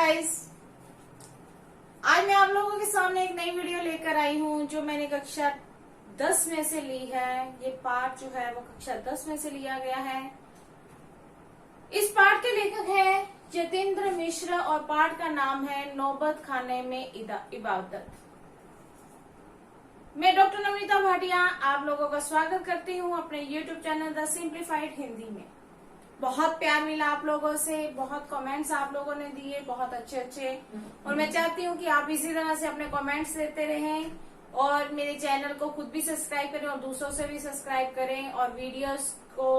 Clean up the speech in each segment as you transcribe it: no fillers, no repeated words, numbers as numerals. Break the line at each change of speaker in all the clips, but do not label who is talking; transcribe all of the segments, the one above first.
Guys, आज मैं आप लोगों के सामने एक नई वीडियो लेकर आई हूँ जो मैंने कक्षा 10 में से ली है। ये पाठ जो है वो कक्षा 10 में से लिया गया है। इस पाठ के लेखक हैं जतेंद्र मिश्र और पाठ का नाम है नौबत खाने में इबादत। मैं डॉक्टर नवनीता भाटिया आप लोगों का स्वागत करती हूँ अपने YouTube channel the simplified Hindi में। बहुत प्यार मिला आप लोगों से, बहुत कमेंट्स आप लोगों ने दिए, बहुत अच्छे और मैं चाहती हूँ कि आप इसी तरह से अपने कमेंट्स देते रहें और मेरे चैनल को खुद भी सब्सक्राइब करें और दूसरों से भी सब्सक्राइब करें और वीडियोस को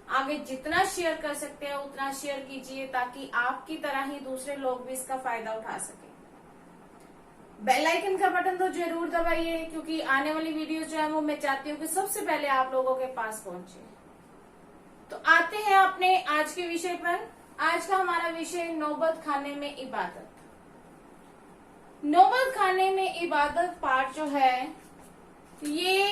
आगे जितना शेयर कर सकते हैं उतना शेयर कीजिए ताकि आपकी तरह ही दूसरे लोग भी इसका फायदा उठा सकें। बेल आइकन का बटन तो जरूर दबाइए क्योंकि आने वाली वीडियो जो है वो मैं चाहती हूँ कि सबसे पहले आप लोगों के पास पहुंचे। तो आते हैं अपने आज के विषय पर। आज का हमारा विषय नौबत खाने में इबादत। नौबत खाने में इबादत पाठ जो है ये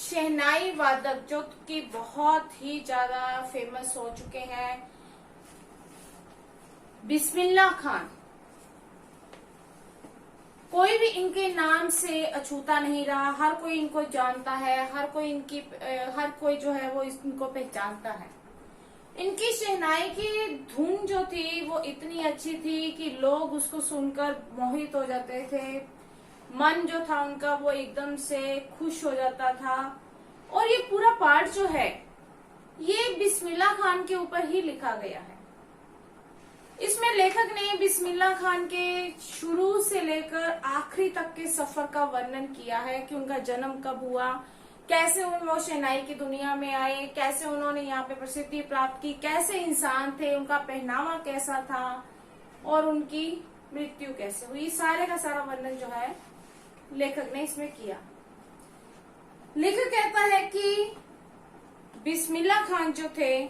शहनाई वादक जो कि बहुत ही ज्यादा फेमस हो चुके हैं, बिस्मिल्लाह खान। कोई भी इनके नाम से अछूता नहीं रहा, हर कोई इनको जानता है, हर कोई जो है वो इनको पहचानता है। इनकी शहनाई की धुन जो थी वो इतनी अच्छी थी कि लोग उसको सुनकर मोहित हो जाते थे। मन जो था उनका वो एकदम से खुश हो जाता था। और ये पूरा पाठ जो है ये बिस्मिल्लाह खान के ऊपर ही लिखा गया है। इसमें लेखक ने बिस्मिल्लाह खान के शुरू से लेकर आखिरी तक के सफर का वर्णन किया है कि उनका जन्म कब हुआ, कैसे वो शहनाई की दुनिया में आए, कैसे उन्होंने यहाँ पे प्रसिद्धि प्राप्त की, कैसे इंसान थे, उनका पहनावा कैसा था और उनकी मृत्यु कैसे हुई। सारे का सारा वर्णन जो है लेखक ने इसमें किया। लेखक कहता है कि बिस्मिल्लाह खान जो थे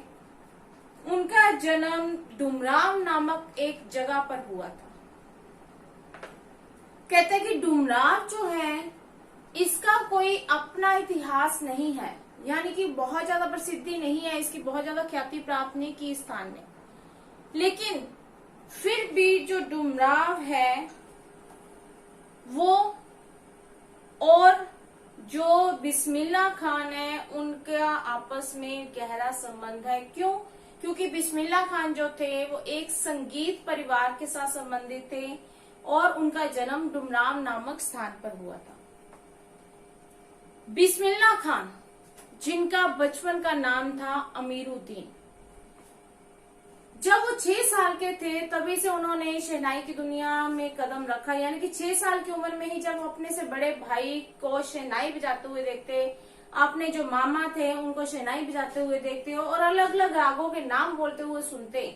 उनका जन्म डुमराव नामक एक जगह पर हुआ था। कहते हैं कि डुमराव जो है इसका कोई अपना इतिहास नहीं है, यानी कि बहुत ज्यादा प्रसिद्धि नहीं है, इसकी बहुत ज्यादा ख्याति प्राप्त नहीं की स्थान ने। लेकिन फिर भी जो डुमराव है वो और जो बिस्मिल्लाह खान है उनका आपस में गहरा संबंध है। क्यों? क्योंकि बिस्मिल्लाह खान जो थे वो एक संगीत परिवार के साथ संबंधित थे और उनका जन्म डुमराव नामक स्थान पर हुआ था। बिस्मिल्लाह खान जिनका बचपन का नाम था अमीरुद्दीन, जब वो 6 साल के थे तभी से उन्होंने शहनाई की दुनिया में कदम रखा। यानी कि 6 साल की उम्र में ही जब वो अपने से बड़े भाई को शहनाई बजाते हुए देखते, अपने जो मामा थे उनको शहनाई बजाते हुए देखते और अलग अलग रागों के नाम बोलते हुए सुनते,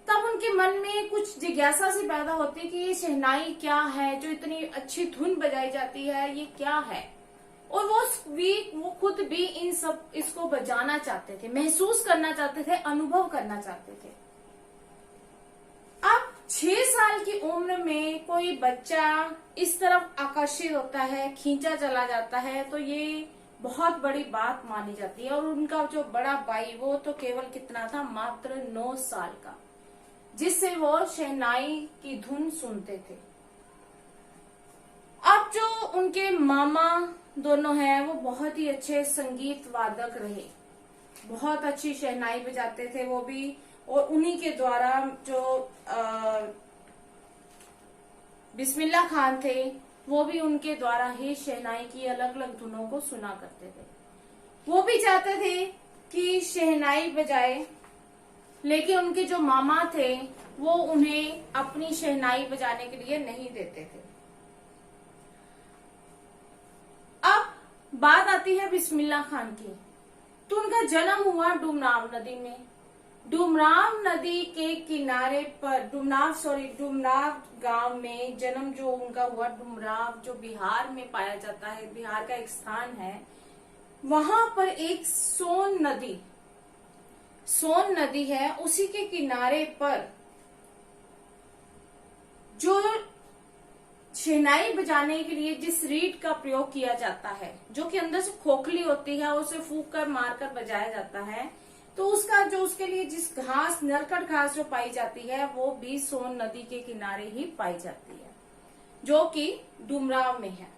तब उनके मन में कुछ जिज्ञासा सी पैदा होती कि ये शहनाई क्या है, जो इतनी अच्छी धुन बजाई जाती है, ये क्या है। और वो खुद भी इसको बजाना चाहते थे, महसूस करना चाहते थे, अनुभव करना चाहते थे। अब 6 साल की उम्र में कोई बच्चा इस तरफ आकर्षित होता है, खींचा चला जाता है, तो ये बहुत बड़ी बात मानी जाती है। और उनका जो बड़ा भाई वो तो केवल कितना था, मात्र 9 साल का, जिससे वो शहनाई की धुन सुनते थे। अब जो उनके मामा दोनों हैं वो बहुत ही अच्छे संगीत वादक रहे, बहुत अच्छी शहनाई बजाते थे वो भी, और उन्हीं के द्वारा जो बिस्मिल्लाह खान थे वो भी उनके द्वारा ही शहनाई की अलग अलग धुनों को सुना करते थे। वो भी चाहते थे कि शहनाई बजाए, लेकिन उनके जो मामा थे वो उन्हें अपनी शहनाई बजाने के लिए नहीं देते थे। अब बात आती है बिस्मिल्लाह खान की। तो उनका जन्म हुआ डुमराव नदी में। डुमराव नदी के किनारे पर डुमराव गांव में जन्म जो उनका हुआ। डुमराव जो बिहार में पाया जाता है, बिहार का एक स्थान है, वहां पर एक सोन नदी है। उसी के किनारे पर जो शहनाई बजाने के लिए जिस रीड का प्रयोग किया जाता है, जो कि अंदर से खोखली होती है, उसे फूंक कर मारकर बजाया जाता है, तो उसका जो उसके लिए जिस घास, नरकट घास जो पाई जाती है वो भी सोन नदी के किनारे ही पाई जाती है, जो कि डुमराव में है।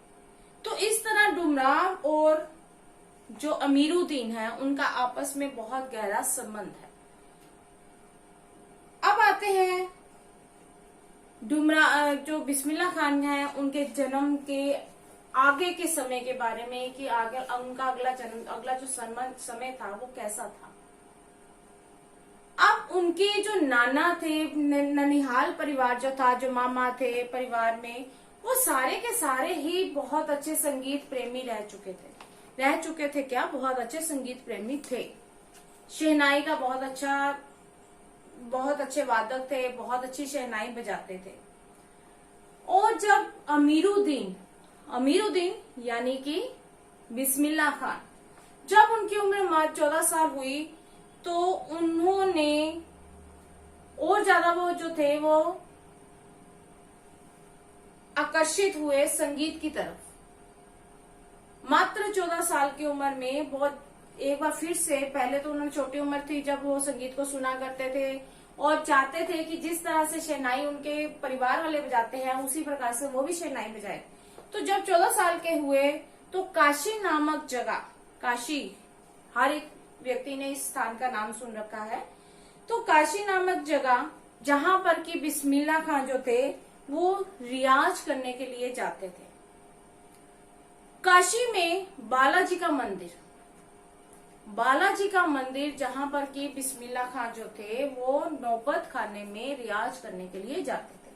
तो इस तरह डुमराव और जो अमीरुद्दीन है उनका आपस में बहुत गहरा संबंध है। अब आते हैं जो बिस्मिल्लाह खान है उनके जन्म के आगे के समय के बारे में, कि आगे उनका अगला जो समय था वो कैसा था। अब उनके जो नाना थे, ननिहाल परिवार जो था, जो मामा थे परिवार में, वो सारे के सारे ही बहुत अच्छे संगीत प्रेमी रह चुके थे। क्या बहुत अच्छे संगीत प्रेमी थे। शहनाई का बहुत अच्छे वादक थे, बहुत अच्छी शहनाई बजाते थे। और जब अमीरुद्दीन यानी कि बिस्मिल्लाह खान, जब उनकी उम्र 14 साल हुई तो उन्होंने और ज्यादा वो जो थे वो आकर्षित हुए संगीत की तरफ। मात्र 14 साल की उम्र में बहुत एक बार फिर से, पहले तो उन्होंने छोटी उम्र थी जब वो संगीत को सुना करते थे और चाहते थे कि जिस तरह से शहनाई उनके परिवार वाले बजाते हैं उसी प्रकार से वो भी शहनाई बजाए। तो जब 14 साल के हुए तो काशी नामक जगह, काशी हर एक व्यक्ति ने इस स्थान का नाम सुन रखा है, तो काशी नामक जगह जहां पर कि बिस्मिल्लाह खान जो थे वो रियाज करने के लिए जाते थे। काशी में बालाजी का मंदिर जहां पर कि बिस्मिल्लाह खान जो थे वो नौबत खाने में रियाज करने के लिए जाते थे।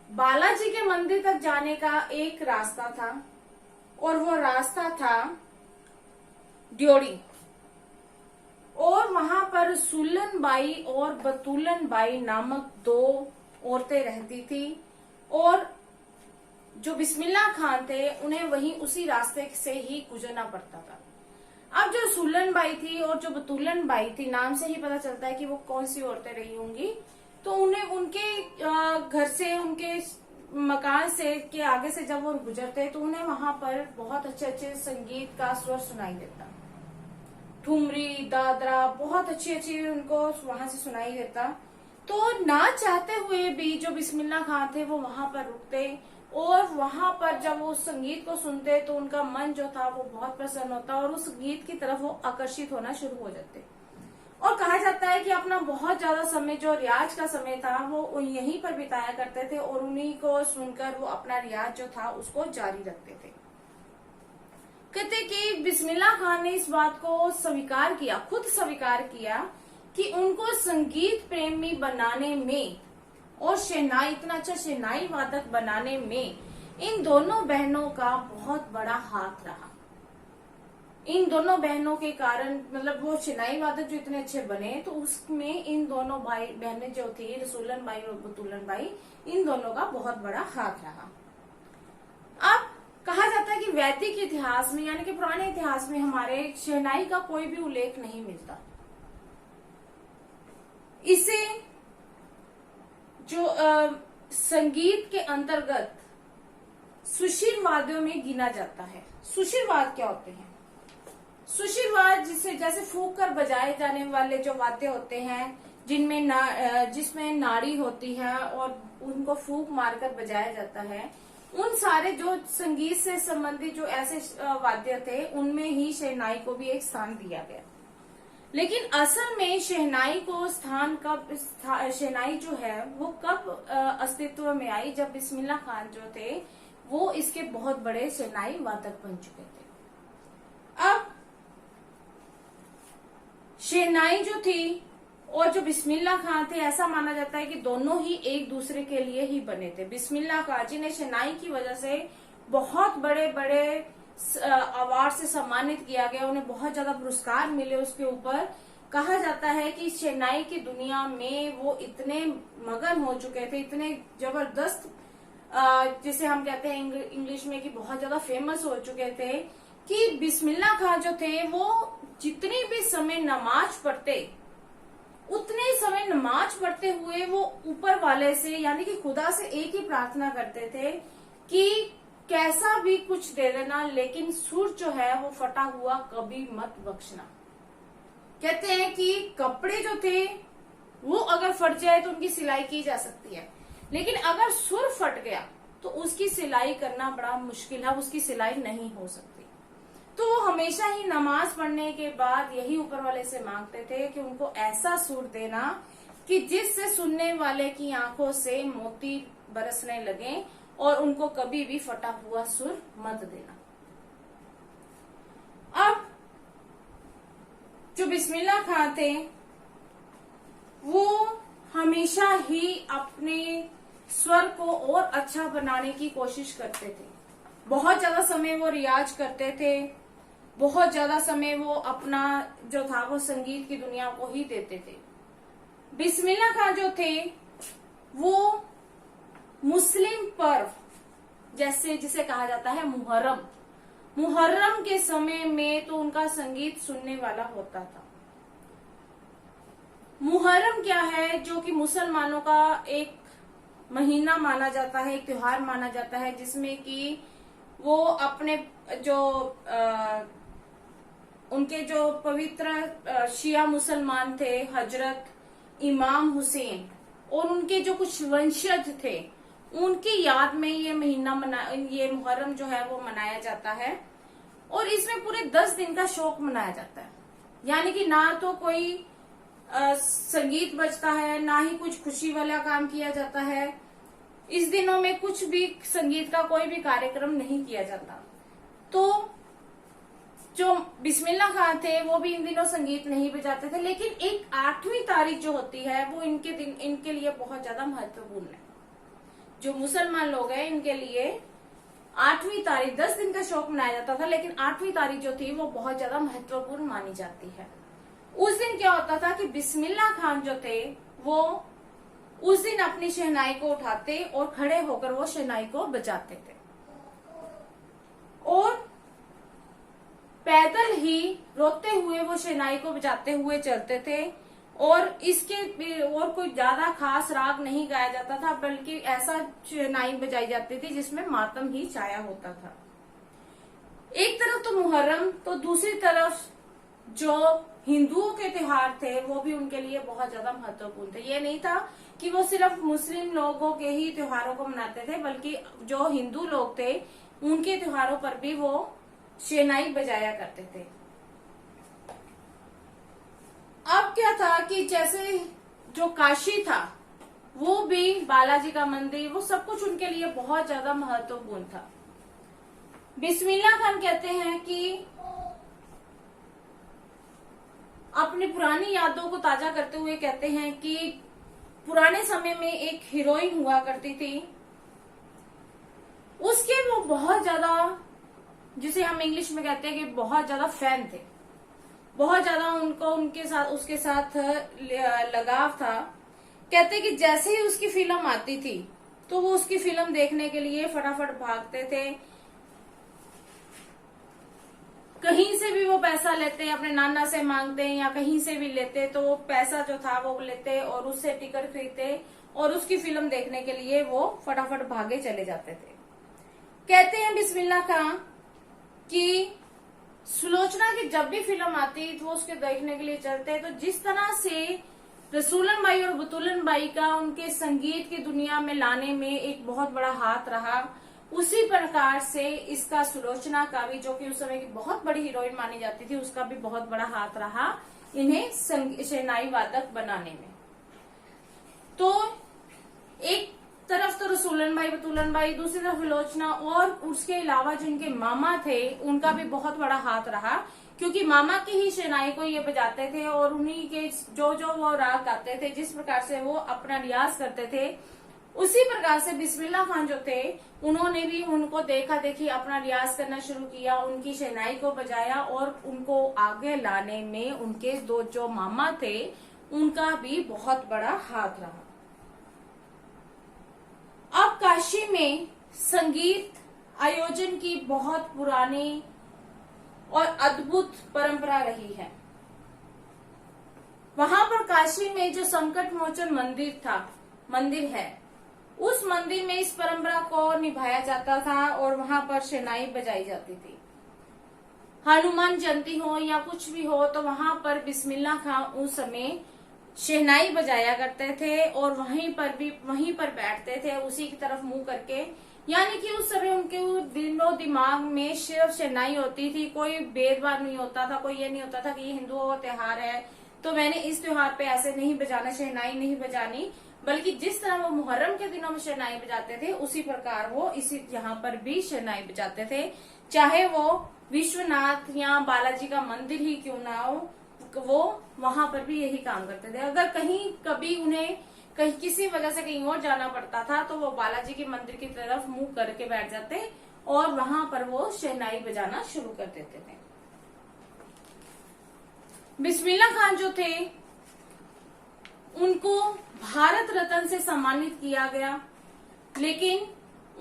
बालाजी के मंदिर तक जाने का एक रास्ता था और वो रास्ता था ड्योढ़ी, और वहां पर सुल्लन बाई और बतूलन बाई नामक 2 औरतें रहती थी, और जो बिस्मिल्लाह खान थे उन्हें वहीं उसी रास्ते से ही गुजरना पड़ता था। अब जो सुल्लन बाई थी और जो बतूलन बाई थी, नाम से ही पता चलता है कि वो कौन सी औरतें रही होंगी। तो उन्हें उनके घर से, उनके मकान से के आगे से जब वो गुजरते तो उन्हें वहां पर बहुत अच्छे अच्छे संगीत का स्वर सुनाई देता, ठुमरी, दादरा, बहुत अच्छी उनको वहां से सुनाई देता। तो ना चाहते हुए भी जो बिस्मिल्लाह खान थे वो वहां पर रुकते, और वहां पर जब वो उस संगीत को सुनते तो उनका मन जो था वो बहुत प्रसन्न होता और उस गीत की तरफ वो आकर्षित होना शुरू हो जाते। और कहा जाता है कि अपना बहुत ज्यादा समय, जो रियाज का समय था, वो यहीं पर बिताया करते थे और उन्हीं को सुनकर वो अपना रियाज जो था उसको जारी रखते थे। कहते कि बिस्मिल्लाह खान ने इस बात को स्वीकार किया, खुद स्वीकार किया कि उनको संगीत प्रेमी बनाने में और शहनाई, इतना अच्छा शहनाई वादक बनाने में इन दोनों बहनों का बहुत बड़ा हाथ रहा। इन दोनों बहनों के कारण, मतलब वो शहनाई वादक जो इतने अच्छे बने, तो उसमें इन दोनों भाई बहनें जो थी, रसूलन बाई और बतूलन बाई, इन दोनों का बहुत बड़ा हाथ रहा। अब कहा जाता है कि वैदिक इतिहास में, यानी कि पुराने इतिहास में, हमारे शहनाई का कोई भी उल्लेख नहीं मिलता। इसे जो संगीत के अंतर्गत सुशिर वाद्यों में गिना जाता है। सुशिर वाद्य क्या होते हैं? सुशिर वाद्य जैसे फूंक कर बजाए जाने वाले जो वाद्य होते हैं, जिसमें नाड़ी होती है और उनको फूंक मारकर बजाया जाता है, उन सारे जो संगीत से संबंधित जो ऐसे वाद्य थे उनमें ही शहनाई को भी एक स्थान दिया गया। लेकिन असल में शहनाई को शहनाई जो है वो कब अस्तित्व में आई? जब बिस्मिल्लाह खान जो थे वो इसके बहुत बड़े शहनाई वादक बन चुके थे। अब शहनाई जो थी और जो बिस्मिल्लाह खान थे, ऐसा माना जाता है कि दोनों ही एक दूसरे के लिए ही बने थे। बिस्मिल्लाह खान जिन्हें शहनाई की वजह से बहुत बड़े बड़े अवार्ड से सम्मानित किया गया, उन्हें बहुत ज्यादा पुरस्कार मिले। उसके ऊपर कहा जाता है कि शहनाई की दुनिया में वो इतने मगन हो चुके थे, इतने जबरदस्त, जिसे हम कहते हैं इंग्लिश में कि बहुत ज्यादा फेमस हो चुके थे, कि बिस्मिल्लाह खान जो थे वो जितनी भी समय नमाज पढ़ते, उतने समय नमाज पढ़ते हुए वो ऊपर वाले से, यानी कि खुदा से एक ही प्रार्थना करते थे कि कैसा भी कुछ दे देना, लेकिन सुर जो है वो फटा हुआ कभी मत बख्शना। कहते हैं कि कपड़े जो थे वो अगर फट जाए तो उनकी सिलाई की जा सकती है, लेकिन अगर सुर फट गया तो उसकी सिलाई करना बड़ा मुश्किल है, उसकी सिलाई नहीं हो सकती। तो वो हमेशा ही नमाज पढ़ने के बाद यही ऊपर वाले से मांगते थे कि उनको ऐसा सुर देना कि जिससे सुनने वाले की आंखों से मोती बरसने लगे, और उनको कभी भी फटा हुआ सुर मत देना। अब जो बिस्मिल्लाह खां थे वो हमेशा ही अपने स्वर को और अच्छा बनाने की कोशिश करते थे। बहुत ज्यादा समय वो रियाज करते थे, बहुत ज्यादा समय वो अपना जो था वो संगीत की दुनिया को ही देते थे। बिस्मिल्लाह खां जो थे वो मुस्लिम पर्व जैसे जिसे कहा जाता है मुहर्रम के समय में तो उनका संगीत सुनने वाला होता था। मुहर्रम क्या है, जो कि मुसलमानों का एक महीना माना जाता है, एक त्योहार माना जाता है, जिसमें कि वो अपने जो उनके जो पवित्र शिया मुसलमान थे, हजरत इमाम हुसैन और उनके जो कुछ वंशज थे, उनकी याद में ये ये मुहर्रम जो है वो मनाया जाता है। और इसमें पूरे 10 दिन का शौक मनाया जाता है, यानी कि ना तो कोई संगीत बजता है, ना ही कुछ खुशी वाला काम किया जाता है। इस दिनों में कुछ भी संगीत का कोई भी कार्यक्रम नहीं किया जाता। तो जो बिस्मिल्लाह खां थे वो भी इन दिनों संगीत नहीं बजाते थे, लेकिन एक 8वीं तारीख जो होती है वो इनके लिए बहुत ज्यादा महत्वपूर्ण है। जो मुसलमान लोग हैं इनके लिए 8वीं तारीख, 10 दिन का शौक मनाया जाता था, लेकिन 8वीं तारीख जो थी वो बहुत ज्यादा महत्वपूर्ण मानी जाती है। उस दिन क्या होता था कि बिस्मिल्लाह खान जो थे वो उस दिन अपनी शहनाई को उठाते और खड़े होकर वो शहनाई को बजाते थे, और पैदल ही रोते हुए वो शहनाई को बजाते हुए चलते थे। और इसके और कोई ज्यादा खास राग नहीं गाया जाता था, बल्कि ऐसा शहनाई बजाई जाती थी जिसमें मातम ही छाया होता था। एक तरफ तो मुहर्रम, तो दूसरी तरफ जो हिंदुओं के त्योहार थे वो भी उनके लिए बहुत ज्यादा महत्वपूर्ण थे। ये नहीं था कि वो सिर्फ मुस्लिम लोगों के ही त्योहारों को मनाते थे, बल्कि जो हिंदू लोग थे उनके त्योहारों पर भी वो शहनाई बजाया करते थे। अब क्या था कि जैसे जो काशी था वो भी बालाजी का मंदिर, वो सब कुछ उनके लिए बहुत ज्यादा महत्वपूर्ण था। बिस्मिल्लाह खान कहते हैं कि अपनी पुरानी यादों को ताजा करते हुए कहते हैं कि पुराने समय में एक हीरोइन हुआ करती थी, उसके वो बहुत ज्यादा, जिसे हम इंग्लिश में कहते हैं कि बहुत ज्यादा फैन थे, बहुत ज्यादा उनको उसके साथ लगाव था। कहते कि जैसे ही उसकी फिल्म आती थी तो वो उसकी फिल्म देखने के लिए फटाफट भागते थे। कहीं से भी वो पैसा लेते, अपने नाना से मांगते या कहीं से भी लेते, तो वो पैसा जो था वो लेते और उससे टिकट खरीदते और उसकी फिल्म देखने के लिए वो फटाफट भागे चले जाते थे। कहते हैं बिस्मिल्लाह खां कि सुलोचना की जब भी फिल्म आती तो उसके देखने के लिए चलते। तो जिस तरह से रसूलन बाई और बतूलन बाई का उनके संगीत की दुनिया में लाने में एक बहुत बड़ा हाथ रहा, उसी प्रकार से इसका सुलोचना का भी, जो कि उस समय की बहुत बड़ी हीरोइन मानी जाती थी, उसका भी बहुत बड़ा हाथ रहा इन्हें शहनाई वादक बनाने में। तो एक तरफ तो रसूलन भाई बतूलन भाई, दूसरी तरफ सुलोचना, और उसके अलावा जिनके मामा थे उनका भी बहुत बड़ा हाथ रहा, क्योंकि मामा की ही शहनाई को ये बजाते थे और उन्हीं के जो वो राग गाते थे, जिस प्रकार से वो अपना रियाज करते थे, उसी प्रकार से बिस्मिल्लाह खान जो थे उन्होंने भी उनको देखा देखी अपना रियाज करना शुरू किया, उनकी शहनाई को बजाया और उनको आगे लाने में उनके दो जो मामा थे उनका भी बहुत बड़ा हाथ रहा। अब काशी में संगीत आयोजन की बहुत पुरानी और अद्भुत परंपरा रही है। वहां पर काशी में जो संकट मोचन मंदिर है, उस मंदिर में इस परंपरा को निभाया जाता था और वहां पर शहनाई बजाई जाती थी। हनुमान जयंती हो या कुछ भी हो तो वहां पर बिस्मिल्लाह खां उस समय शहनाई बजाया करते थे और वहीं पर बैठते थे उसी की तरफ मुंह करके। यानी कि उस समय उनके दिलो दिमाग में सिर्फ शहनाई होती थी, कोई भेदभाव नहीं होता था, कोई ये नहीं होता था कि ये हिंदुओं का त्योहार है तो मैंने इस त्योहार पे ऐसे नहीं बजाना, शहनाई नहीं बजानी, बल्कि जिस तरह वो मुहर्रम के दिनों में शहनाई बजाते थे उसी प्रकार वो इसी यहाँ पर भी शहनाई बजाते थे। चाहे वो विश्वनाथ या बालाजी का मंदिर ही क्यों ना हो, वो वहां पर भी यही काम करते थे। अगर कहीं कभी उन्हें कहीं किसी वजह से कहीं और जाना पड़ता था तो वो बालाजी के मंदिर की तरफ मुंह करके बैठ जाते और वहां पर वो शहनाई बजाना शुरू कर देते थे। बिस्मिल्लाह खान जो थे उनको भारत रत्न से सम्मानित किया गया, लेकिन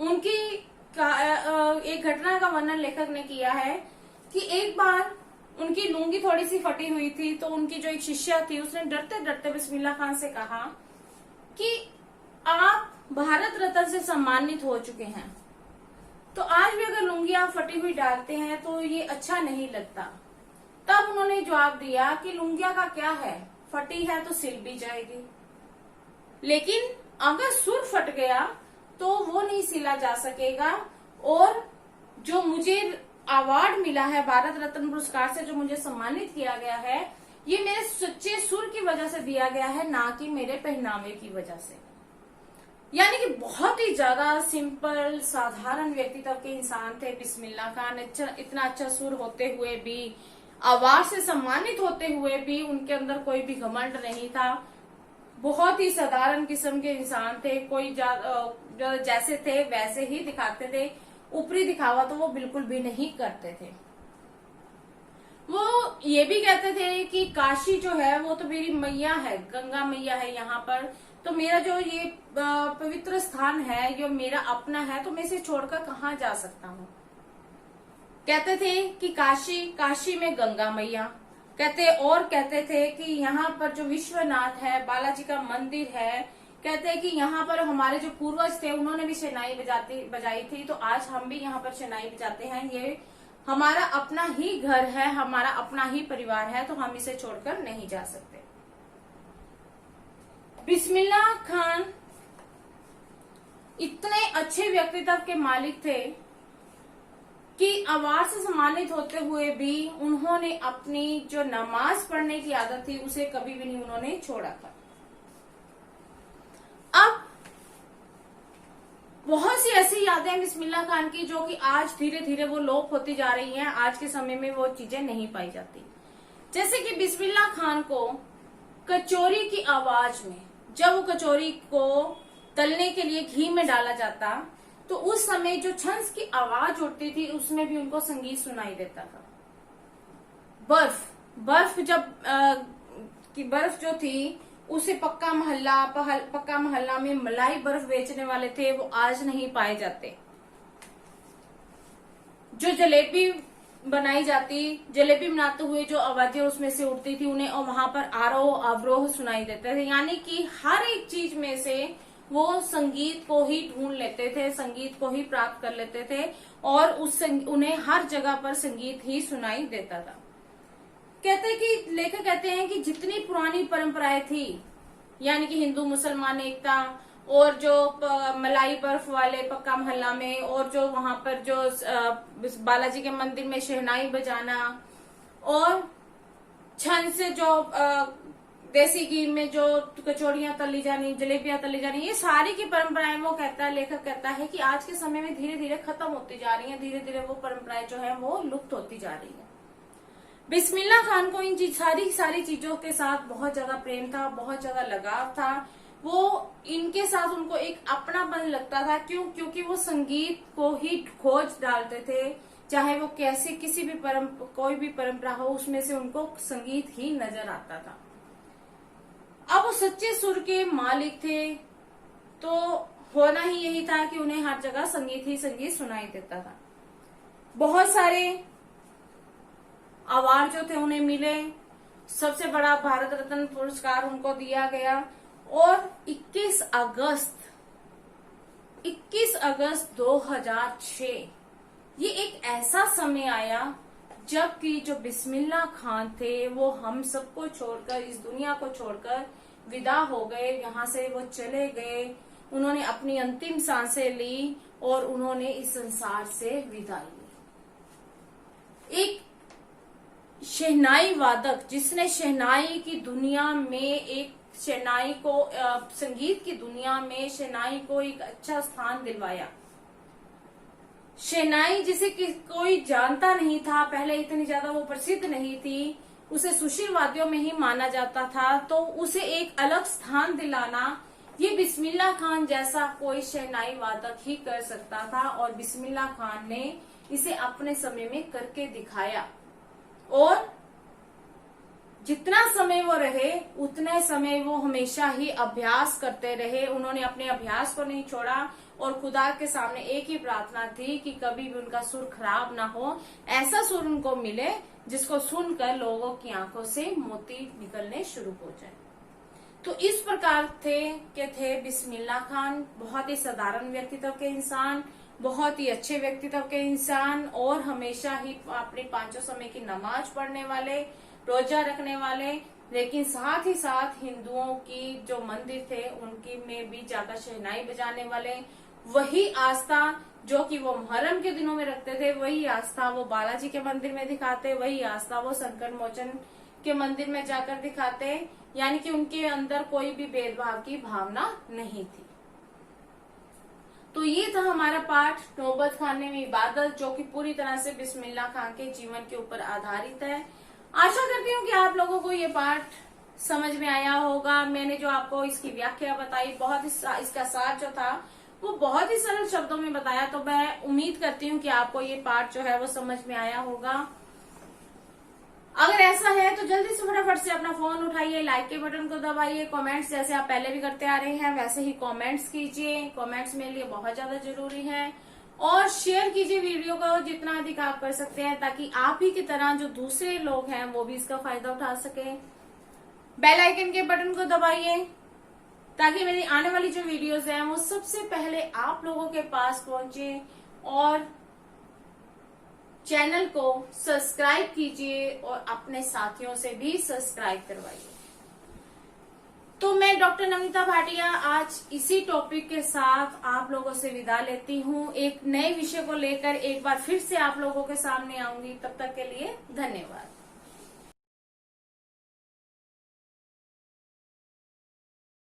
उनकी एक घटना का वर्णन लेखक ने किया है कि एक बार उनकी लुंगी थोड़ी सी फटी हुई थी तो उनकी जो एक शिष्या थी उसने डरते डरते बिस्मिल्लाह खान से कहा कि आप भारत रत्न से सम्मानित हो चुके हैं तो आज भी अगर लुंगी आप फटी हुई डालते हैं तो ये अच्छा नहीं लगता। तब उन्होंने जवाब दिया कि लुंगिया का क्या है, फटी है तो सिल भी जाएगी, लेकिन अगर सुर फट गया तो वो नहीं सिला जा सकेगा। और जो मुझे अवार्ड मिला है भारत रत्न पुरस्कार से, जो मुझे सम्मानित किया गया है, ये मेरे सच्चे सुर की वजह से दिया गया है, ना कि मेरे पहनावे की वजह से। यानी कि बहुत ही ज्यादा सिंपल साधारण व्यक्तित्व के इंसान थे बिस्मिल्लाह खान। इतना अच्छा सुर होते हुए भी, अवार्ड से सम्मानित होते हुए भी उनके अंदर कोई भी घमंड नहीं था। बहुत ही साधारण किस्म के इंसान थे, कोई जैसे थे वैसे ही दिखाते थे, ऊपरी दिखावा तो वो बिल्कुल भी नहीं करते थे। वो ये भी कहते थे कि काशी जो है वो तो मेरी मैया है, गंगा मैया है यहाँ पर, तो मेरा जो ये पवित्र स्थान है ये मेरा अपना है, तो मैं इसे छोड़कर कहाँ जा सकता हूँ। कहते थे कि काशी में गंगा मैया कहते थे कि यहाँ पर जो विश्वनाथ है, बालाजी का मंदिर है, कहते हैं कि यहाँ पर हमारे जो पूर्वज थे उन्होंने भी शहनाई बजाई थी, तो आज हम भी यहाँ पर शहनाई बजाते हैं। ये हमारा अपना ही घर है, हमारा अपना ही परिवार है, तो हम इसे छोड़कर नहीं जा सकते। बिस्मिल्लाह खान इतने अच्छे व्यक्तित्व के मालिक थे कि अवार्ड से सम्मानित होते हुए भी उन्होंने अपनी जो नमाज पढ़ने की आदत थी उसे कभी भी नहीं उन्होंने छोड़ा था। अब बहुत सी ऐसी यादें हैं बिस्मिल्लाह खान की जो कि आज धीरे धीरे वो लोप होती जा रही हैं, आज के समय में वो चीजें नहीं पाई जाती। जैसे कि बिस्मिल्लाह खान को कचौरी की आवाज में, जब वो कचौरी को तलने के लिए घी में डाला जाता तो उस समय जो छंस की आवाज उठती थी उसमें भी उनको संगीत सुनाई देता था। बर्फ जो थी उसे पक्का मोहल्ला में मलाई बर्फ बेचने वाले थे, वो आज नहीं पाए जाते। जो जलेबी बनाते हुए जो आवाजें उसमें से उठती थी उन्हें और वहां पर आरोह अवरोह सुनाई देते थे। यानी कि हर एक चीज में से वो संगीत को ही ढूंढ लेते थे, संगीत को ही प्राप्त कर लेते थे और उन्हें हर जगह पर संगीत ही सुनाई देता था। लेखक कहते हैं कि जितनी पुरानी परंपराएं थी, यानी कि हिंदू मुसलमान एकता और जो मलाई बर्फ वाले पक्का मोहल्ला में और जो वहां पर जो बालाजी के मंदिर में शहनाई बजाना और छन से जो देसी घी में जो कचौड़ियां तली जानी, जलेबियां तली जानी, ये सारी की परंपराएं लेखक कहता है कि आज के समय में धीरे धीरे खत्म होती जा रही हैं, धीरे धीरे वो परंपराएं जो है वो लुप्त होती जा रही है। बिस्मिल्लाह खान को इन सारी चीजों के साथ बहुत ज्यादा प्रेम था, बहुत ज्यादा लगाव था। वो इनके साथ उनको एक अपनापन लगता था, क्योंकि वो संगीत को ही खोज डालते थे, चाहे वो किसी भी कोई भी परंपरा हो उसमें से उनको संगीत ही नजर आता था। अब वो सच्चे सुर के मालिक थे तो होना ही यही था कि उन्हें हर जगह संगीत ही संगीत सुनाई देता था। बहुत सारे अवार्ड जो थे उन्हें मिले, सबसे बड़ा भारत रत्न पुरस्कार उनको दिया गया और 21 अगस्त 2006 ये एक ऐसा समय आया जबकि जो बिस्मिल्लाह खान थे वो हम सबको छोड़कर, इस दुनिया को छोड़कर विदा हो गए, यहाँ से वो चले गए। उन्होंने अपनी अंतिम सांसें ली और उन्होंने इस संसार से विदाई ली। एक शहनाई वादक जिसने शहनाई की दुनिया में, एक शहनाई को, संगीत की दुनिया में शहनाई को एक अच्छा स्थान दिलवाया। शहनाई जिसे कोई जानता नहीं था, पहले इतनी ज्यादा वो प्रसिद्ध नहीं थी, उसे सुशील वाद्यों में ही माना जाता था, तो उसे एक अलग स्थान दिलाना ये बिस्मिल्लाह खान जैसा कोई शहनाई वादक ही कर सकता था। और बिस्मिल्लाह खान ने इसे अपने समय में करके दिखाया और जितना समय वो रहे उतने समय वो हमेशा ही अभ्यास करते रहे। उन्होंने अपने अभ्यास को नहीं छोड़ा और खुदा के सामने एक ही प्रार्थना थी कि कभी भी उनका सुर खराब ना हो, ऐसा सुर उनको मिले जिसको सुनकर लोगों की आंखों से मोती निकलने शुरू हो जाए। तो इस प्रकार थे बिस्मिल्लाह खान। बहुत ही साधारण व्यक्तित्व के इंसान, बहुत ही अच्छे व्यक्तित्व के इंसान और हमेशा ही अपने पांचों समय की नमाज पढ़ने वाले, रोजा रखने वाले, लेकिन साथ ही साथ हिंदुओं की जो मंदिर थे उनकी में भी जाकर शहनाई बजाने वाले। वही आस्था जो कि वो मुहर्रम के दिनों में रखते थे, वही आस्था वो बालाजी के मंदिर में दिखाते, वही आस्था वो संकट मोचन के मंदिर में जाकर दिखाते। यानी कि उनके अंदर कोई भी भेदभाव की भावना नहीं थी। तो ये था हमारा पाठ नौबत खाने में इबादत, जो कि पूरी तरह से बिस्मिल्लाह खान के जीवन के ऊपर आधारित है। आशा करती हूँ कि आप लोगों को ये पाठ समझ में आया होगा। मैंने जो आपको इसकी व्याख्या बताई, बहुत ही इसका सार जो था वो बहुत ही सरल शब्दों में बताया, तो मैं उम्मीद करती हूँ कि आपको ये पाठ जो है वो समझ में आया होगा। अगर ऐसा है तो जल्दी से फटाफट से अपना फोन उठाइए, लाइक के बटन को दबाइए, कमेंट्स जैसे आप पहले भी करते आ रहे हैं वैसे ही कमेंट्स कीजिए। कमेंट्स मेरे लिए बहुत ज्यादा जरूरी है। और शेयर कीजिए वीडियो को जितना अधिक आप कर सकते हैं, ताकि आप ही की तरह जो दूसरे लोग हैं वो भी इसका फायदा उठा सके। बेल आइकन के बटन को दबाइए ताकि मेरी आने वाली जो वीडियोस हैं वो सबसे पहले आप लोगों के पास पहुंचे। और चैनल को सब्सक्राइब कीजिए और अपने साथियों से भी सब्सक्राइब करवाइए। तो मैं डॉक्टर नमिता भाटिया आज इसी टॉपिक के साथ आप लोगों से विदा लेती हूँ। एक नए विषय को लेकर एक बार फिर से आप लोगों के सामने आऊंगी। तब तक के लिए धन्यवाद।